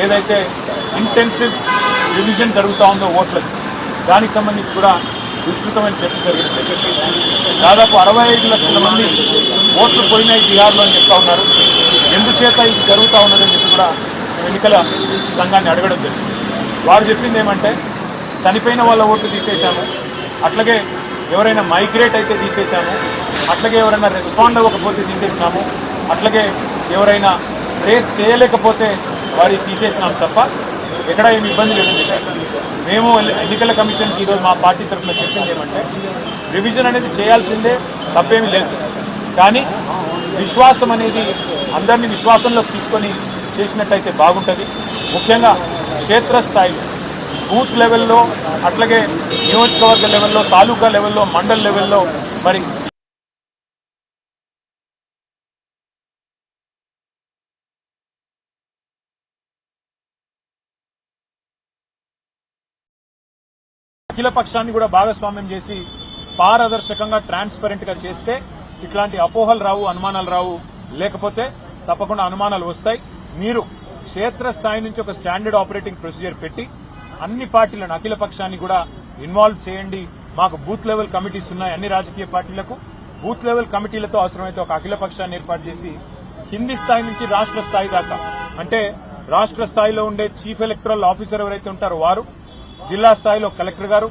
ఏదైతే intensive revision జరుగుతూ ఉందో ఓట్లకి దానికి సంబంధించి కూడా విస్తృతమైన చర్చ జరిగింది. దాదాపు 65 లక్షల మంది ఓట్లు పోయినాయి బీహార్లో అని చెప్తా ఉన్నారు. ఎందుచేత ఇది జరుగుతూ ఉన్నదని చెప్పి కూడా ఎన్నికల సంఘాన్ని అడగడం జరిగింది. వారు చెప్పింది ఏమంటే చనిపోయిన వాళ్ళ ఓట్లు తీసేశాము, అట్లాగే ఎవరైనా మైగ్రేట్ అయితే తీసేశాము, అట్లాగే ఎవరైనా రెస్పాండ్ అవ్వకపోతే తీసేసినాము, అట్లాగే ఎవరైనా ట్రేస్ చేయలేకపోతే వారి తీసేసినాం తప్ప ఎక్కడ ఏమి ఇబ్బంది లేదని చెప్పారు. మేము ఎన్నికల కమిషన్కి ఈరోజు మా పార్టీ తరఫున చెప్పింది ఏమంటే రివిజన్ అనేది చేయాల్సిందే, తప్పేమీ లేదు. కానీ విశ్వాసం అనేది అందరినీ విశ్వాసంలోకి తీసుకొని చేసినట్టయితే బాగుంటుంది. ముఖ్యంగా క్షేత్రస్థాయిలో బూత్ లెవెల్లో, అట్లాగే నియోజకవర్గ లెవెల్లో, తాలూకా లెవెల్లో, మండల్ లెవెల్లో మరి అఖిల పక్షాన్ని కూడా భాగస్వామ్యం చేసి పారదర్శకంగా ట్రాన్స్పరెంట్ గా చేస్తే ఇట్లాంటి అపోహలు రావు, అనుమానాలు రావు. లేకపోతే తప్పకుండా అనుమానాలు వస్తాయి. మీరు క్షేత్రస్థాయి నుంచి ఒక స్టాండర్డ్ ఆపరేటింగ్ ప్రొసీజర్ పెట్టి అన్ని పార్టీలను, అఖిల పక్షాన్ని కూడా ఇన్వాల్వ్ చేయండి. మాకు బూత్ లెవెల్ కమిటీస్ ఉన్నాయి. అన్ని రాజకీయ పార్టీలకు బూత్ లెవెల్ కమిటీలతో అవసరమైతే ఒక అఖిల పక్షాన్ని ఏర్పాటు చేసి కింది స్థాయి నుంచి రాష్ట్ర స్థాయి దాకా, అంటే రాష్ట్ర స్థాయిలో ఉండే చీఫ్ ఎలక్టరల్ ఆఫీసర్ ఎవరైతే ఉంటారో వారు, జిల్లా స్థాయిలో కలెక్టర్ గారు,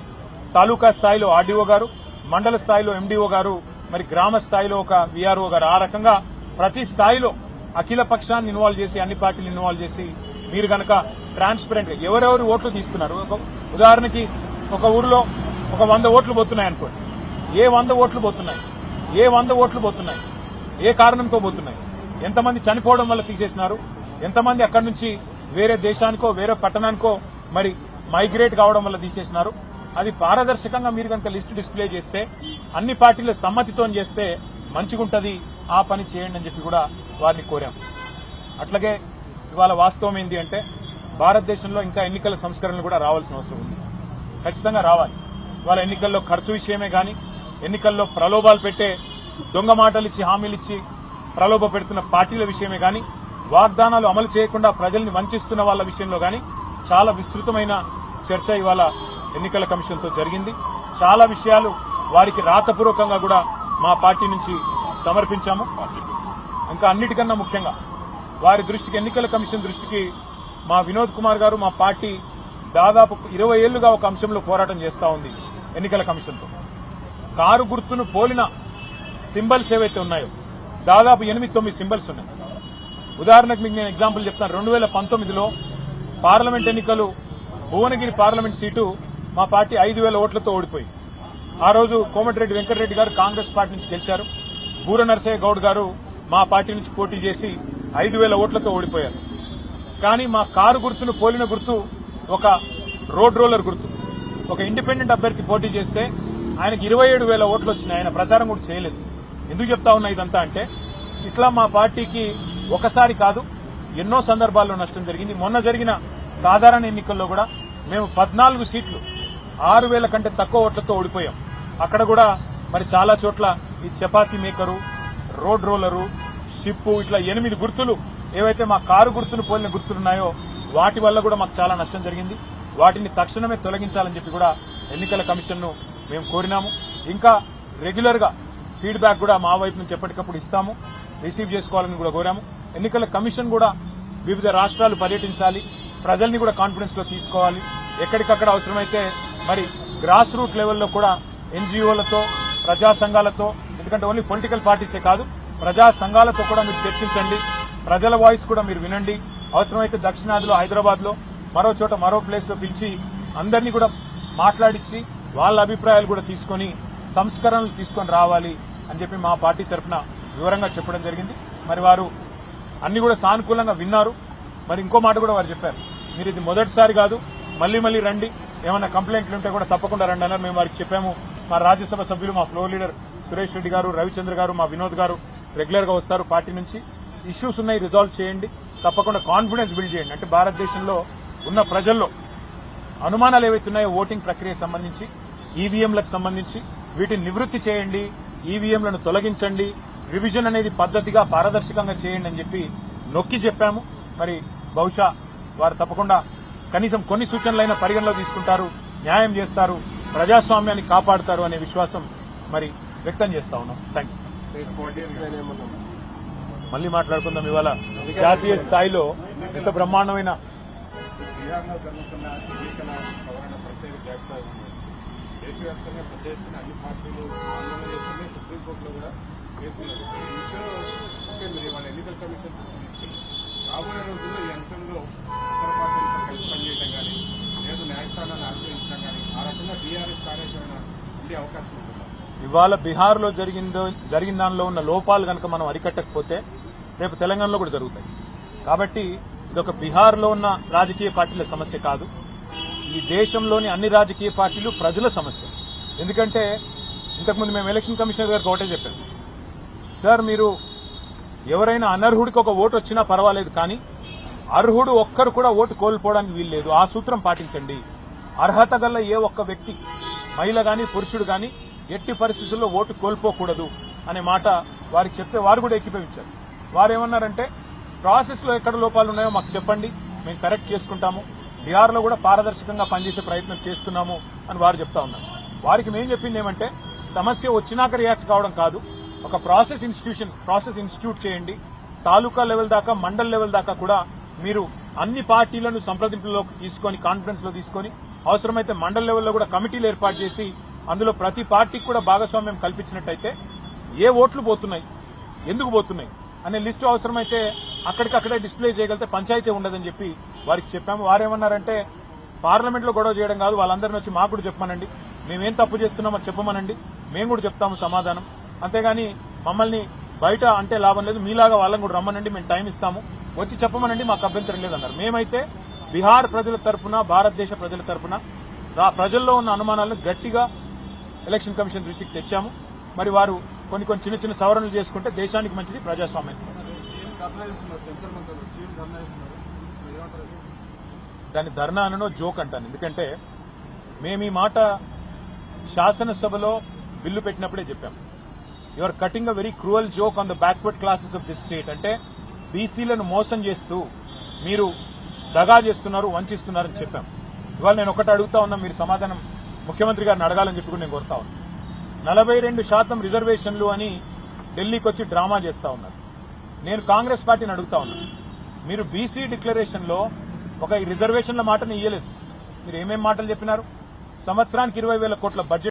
తాలూకా స్థాయిలో ఆర్డీఓ గారు, మండల స్థాయిలో ఎండీఓ గారు, మరి గ్రామ స్థాయిలో ఒక వీఆర్ఓ గారు, ఆ రకంగా ప్రతి స్థాయిలో అఖిల పక్షాన్ని ఇన్వాల్వ్ చేసి అన్ని పార్టీలు ఇన్వాల్వ్ చేసి మీరు గనక ట్రాన్స్పరెంట్ గా ఎవరెవరు ఓట్లు తీస్తున్నారు. ఉదాహరణకి ఒక ఊరిలో ఒక 100 ఓట్లు పోతున్నాయి అనుకోండి. ఏ 100 ఓట్లు పోతున్నాయి, ఏ కారణంతో పోతున్నాయి, ఎంతమంది చనిపోవడం వల్ల తీసేసినారు, ఎంతమంది అక్కడి నుంచి వేరే దేశానికో వేరే పట్టణానికో మరి మైగ్రేట్ కావడం వల్ల తీసేసినారు. అది పారదర్శకంగా మీరు కనుక లిస్టు డిస్ప్లే చేస్తే, అన్ని పార్టీల సమ్మతితో చేస్తే మంచిగుంటది. ఆ పని చేయండి అని చెప్పి కూడా వారిని కోరాం. అట్లాగే ఇవాళ వాస్తవం ఏంటి అంటే భారతదేశంలో ఇంకా ఎన్నికల సంస్కరణలు కూడా రావాల్సిన అవసరం ఉంది. ఖచ్చితంగా రావాలి. ఇవాళ ఎన్నికల్లో ఖర్చు విషయమే గాని, ఎన్నికల్లో ప్రలోభాలు పెట్టే దొంగ మాటలు ఇచ్చి హామీలు ఇచ్చి ప్రలోభ పెడుతున్న పార్టీల విషయమే గాని, వాగ్దానాలు అమలు చేయకుండా ప్రజల్ని వంచిస్తున్న వాళ్ళ విషయంలో గాని చాలా విస్తృతమైన చర్చ ఇవాళ ఎన్నికల కమిషన్తో జరిగింది. చాలా విషయాలు వారికి రాతపూర్వకంగా కూడా మా పార్టీ నుంచి సమర్పించాము. ఇంకా అన్నిటికన్నా ముఖ్యంగా వారి దృష్టికి, ఎన్నికల కమిషన్ దృష్టికి మా వినోద్ కుమార్ గారు, మా పార్టీ దాదాపు 20 ఏళ్లుగా ఒక అంశంలో పోరాటం చేస్తా ఉంది ఎన్నికల కమిషన్తో. కారు గుర్తును పోలిన సింబల్స్ ఏవైతే ఉన్నాయో దాదాపు 8-9 సింబల్స్ ఉన్నాయి. ఉదాహరణకు మీకు నేను ఎగ్జాంపుల్ చెప్తాను. 2019లో పార్లమెంట్ ఎన్నికలు, భువనగిరి పార్లమెంట్ సీటు మా పార్టీ 5,000 ఓట్లతో ఓడిపోయి, ఆ రోజు కోమటిరెడ్డి వెంకటరెడ్డి గారు కాంగ్రెస్ పార్టీ నుంచి గెలిచారు. బూర నరసయ్య గౌడ్ గారు మా పార్టీ నుంచి పోటీ చేసి 5,000 ఓట్లతో ఓడిపోయారు. కానీ మా కారు గుర్తును పోలిన గుర్తు ఒక రోడ్ రోలర్ గుర్తు. ఒక ఇండిపెండెంట్ అభ్యర్థి పోటీ చేస్తే ఆయనకు 27,000 ఓట్లు వచ్చినాయి. ఆయన ప్రచారం కూడా చేయలేదు. ఎందుకు చెప్తా ఉన్నా ఇదంతా అంటే, ఇట్లా మా పార్టీకి ఒకసారి కాదు ఎన్నో సందర్భాల్లో నష్టం జరిగింది. మొన్న జరిగిన సాధారణ ఎన్నికల్లో కూడా మేము 14 సీట్లు 6,000 కంటే తక్కువ ఓట్లతో ఓడిపోయాం. అక్కడ కూడా మరి చాలా చోట్ల ఈ chapati maker, road roller, ship, ఇట్లా 8 గుర్తులు ఏవైతే మా కారు గుర్తులు పోలిన గుర్తులున్నాయో వాటి వల్ల కూడా మాకు చాలా నష్టం జరిగింది. వాటిని తక్షణమే తొలగించాలని చెప్పి కూడా ఎన్నికల కమిషన్ను మేము కోరినాము. ఇంకా రెగ్యులర్ గా ఫీడ్బ్యాక్ కూడా మా వైపు నుంచి ఎప్పటికప్పుడు ఇస్తాము, రిసీవ్ చేసుకోవాలని కూడా కోరాము. ఎన్నికల కమిషన్ కూడా వివిధ రాష్ట్రాలు పర్యటించాలి, ప్రజల్ని కూడా కాన్ఫిడెన్స్ లో తీసుకోవాలి. ఎక్కడికక్కడ అవసరమైతే మరి గ్రాస్ రూట్ లెవెల్లో కూడా ఎన్జీఓలతో, ప్రజా సంఘాలతో, ఎందుకంటే ఓన్లీ పొలిటికల్ పార్టీసే కాదు, ప్రజా సంఘాలతో కూడా మీరు చర్చించండి. ప్రజల వాయిస్ కూడా మీరు వినండి. అవసరమైతే దక్షిణాదిలో, హైదరాబాద్ లో, మరో చోట, మరో ప్లేస్ లో పిలిచి అందరినీ కూడా మాట్లాడించి వాళ్ళ అభిప్రాయాలు కూడా తీసుకుని సంస్కరణలు తీసుకొని రావాలి అని చెప్పి మా పార్టీ తరఫున వివరంగా చెప్పడం జరిగింది. మరి వారు అన్ని కూడా సానుకూలంగా విన్నారు. మరి ఇంకో మాట కూడా వారు చెప్పారు, మీరు ఇది మొదటిసారి కాదు, మళ్లీ మళ్లీ రండి, ఏమైనా కంప్లైంట్లు ఉంటే కూడా తప్పకుండా రండి అన్నారు. మేము వారికి చెప్పాము. మా రాజ్యసభ సభ్యులు, మా ఫ్లోర్ లీడర్ సురేష్ రెడ్డి గారు, రవిచంద్ర గారు, మా వినోద్ గారు రెగ్యులర్ గా వస్తారు పార్టీ నుంచి. ఇష్యూస్ ఉన్నాయి, రిజాల్వ్ చేయండి, తప్పకుండా కాన్ఫిడెన్స్ బిల్డ్ చేయండి. అంటే భారతదేశంలో ఉన్న ప్రజల్లో అనుమానాలు ఏవైతున్నాయో ఓటింగ్ ప్రక్రియకు సంబంధించి, ఈవీఎంలకు సంబంధించి వీటిని నివృత్తి చేయండి, ఈవీఎంలను తొలగించండి, రివిజన్ అనేది పద్ధతిగా పారదర్శకంగా చేయండి అని చెప్పి నొక్కి చెప్పాము. మరి బహుశా వారు తప్పకుండా కనీసం కొన్ని సూచనలైన పరిగణలో తీసుకుంటారు, న్యాయం చేస్తారు, ప్రజాస్వామ్యాన్ని కాపాడుతారు అనే విశ్వాసం మరి వ్యక్తం చేస్తా ఉన్నాం. Thank you. మళ్ళీ మాట్లాడుకుందాం. ఇవాళ జాతీయ స్థాయిలో ఎంత బ్రహ్మాండమైన బీహార్లో జరుగుతున్న ఎన్నికల సవరణ ప్రత్యేక జాబితా ఉంది. దేశవ్యాప్తంగా పెద్ద ఎత్తున అన్ని పార్టీలు ఆందోళన చేస్తున్నాయి. సుప్రీంకోర్టులో కూడా చేస్తున్నారు. ఈ విషయంలో అంటే మీరు ఇవాళ ఎన్నికల కమిషన్ తీసుకెళ్ళి రాబోయే రోజుల్లో ఈ అంశంలో ఇతర పార్టీలతో కలిసి పనిచేయడం కానీ లేదు న్యాయస్థానాన్ని ఆశ్రయించడం కానీ ఆ రకంగా టీఆర్ఎస్ కార్యాచరణ ఉండే అవకాశం ఉంటుంది. ఇవాళ బీహార్లో జరిగిన దానిలో ఉన్న లోపాలు కనుక మనం అరికట్టకపోతే రేపు తెలంగాణలో కూడా జరుగుతాయి. కాబట్టి ఇదొక బీహార్లో ఉన్న రాజకీయ పార్టీల సమస్య కాదు, ఈ దేశంలోని అన్ని రాజకీయ పార్టీలు ప్రజల సమస్య. ఎందుకంటే ఇంతకుముందు మేము ఎలక్షన్ కమిషనర్ గారికి ఒకటే చెప్పాం, సార్ మీరు ఎవరైనా అనర్హుడికి ఒక ఓటు వచ్చినా పర్వాలేదు, కానీ అర్హుడు ఒక్కరు కూడా ఓటు కోల్పోవడానికి వీల్లేదు. ఆ సూత్రం పాటించండి. అర్హత గల ఏ ఒక్క వ్యక్తి, మహిళ గాని పురుషుడు గాని ఎట్టి పరిస్థితుల్లో ఓటు కోల్పోకూడదు అనే మాట వారికి చెప్తే వారు కూడా ఏకీభవించారు. వారు ఏమన్నారంటే ప్రాసెస్ లో ఎక్కడ లోపాలు ఉన్నాయో మాకు చెప్పండి, మేము కరెక్ట్ చేసుకుంటాము, బీహార్లో కూడా పారదర్శకంగా పనిచేసే ప్రయత్నం చేస్తున్నాము అని వారు చెప్తా ఉన్నారు. వారికి మేము చెప్పింది ఏమంటే సమస్య వచ్చినాక రియాక్ట్ కావడం కాదు, ఒక ప్రాసెస్ ఇన్స్టిట్యూట్ చేయండి. తాలూకా లెవెల్ దాకా, మండల్ లెవెల్ దాకా కూడా మీరు అన్ని పార్టీలను సంప్రదింపులోకి తీసుకొని, కాన్ఫరెన్స్ లో తీసుకొని, అవసరమైతే మండల్ లెవెల్లో కూడా కమిటీలు ఏర్పాటు చేసి అందులో ప్రతి పార్టీకి కూడా భాగస్వామ్యం కల్పించినట్టయితే ఏ ఓట్లు పోతున్నాయి, ఎందుకు పోతున్నాయి అనే లిస్టు అవసరమైతే అక్కడికక్కడే డిస్ప్లే చేయగలిగితే పంచాయతీ ఉండదని చెప్పి వారికి చెప్పాము. వారేమన్నారంటే పార్లమెంట్ లో గొడవ చేయడం కాదు, వాళ్ళందరినీ వచ్చి మాకు కూడా చెప్పమనండి, మేమేం తప్పు చేస్తున్నామో చెప్పమనండి, మేము కూడా చెప్తాము సమాధానం, అంతేగాని మమ్మల్ని బయట అంటే లాభం లేదు, మీలాగా వాళ్ళని కూడా రమ్మనండి, మేము టైం ఇస్తాము, వచ్చి చెప్పమనండి, మాకు అభ్యంతరం లేదన్నారు. మేమైతే బీహార్ ప్రజల తరఫున, భారతదేశ ప్రజల తరఫున ప్రజల్లో ఉన్న అనుమానాలను గట్టిగా ఎలక్షన్ కమిషన్ దృష్టికి తెచ్చాము. మరి వారు కొన్ని చిన్న సవరణలు చేసుకుంటే దేశానికి మంచిది, ప్రజాస్వామ్యం. దాని ధర్నా అనో జోక్ అంటాను, ఎందుకంటే మేము ఈ మాట శాసనసభలో బిల్లు పెట్టినప్పుడే చెప్పాం. You are cutting a very cruel joke on the backward classes of this state. అంటే బీసీలను మోసం చేస్తూ మీరు దగా చేస్తున్నారు, వంచిస్తున్నారని చెప్పాం. ఇవాళ నేను ఒకటి అడుగుతా ఉన్నా, మీరు సమాధానం ముఖ్యమంత్రి గారిని అడగాలని చెప్పి నేను కోరుతా ఉన్నా. 42% రిజర్వేషన్లు అని ఢిల్లీకి వచ్చి డ్రామా చేస్తా ఉన్నారు. నేను కాంగ్రెస్ పార్టీని అడుగుతా ఉన్నా, మీరు బీసీ డిక్లరేషన్ లో ఒక రిజర్వేషన్ల మాటను ఇయ్యలేదు, మీరు ఏమేం మాటలు చెప్పినారు? సంవత్సరానికి 20,000 కోట్ల బడ్జెట్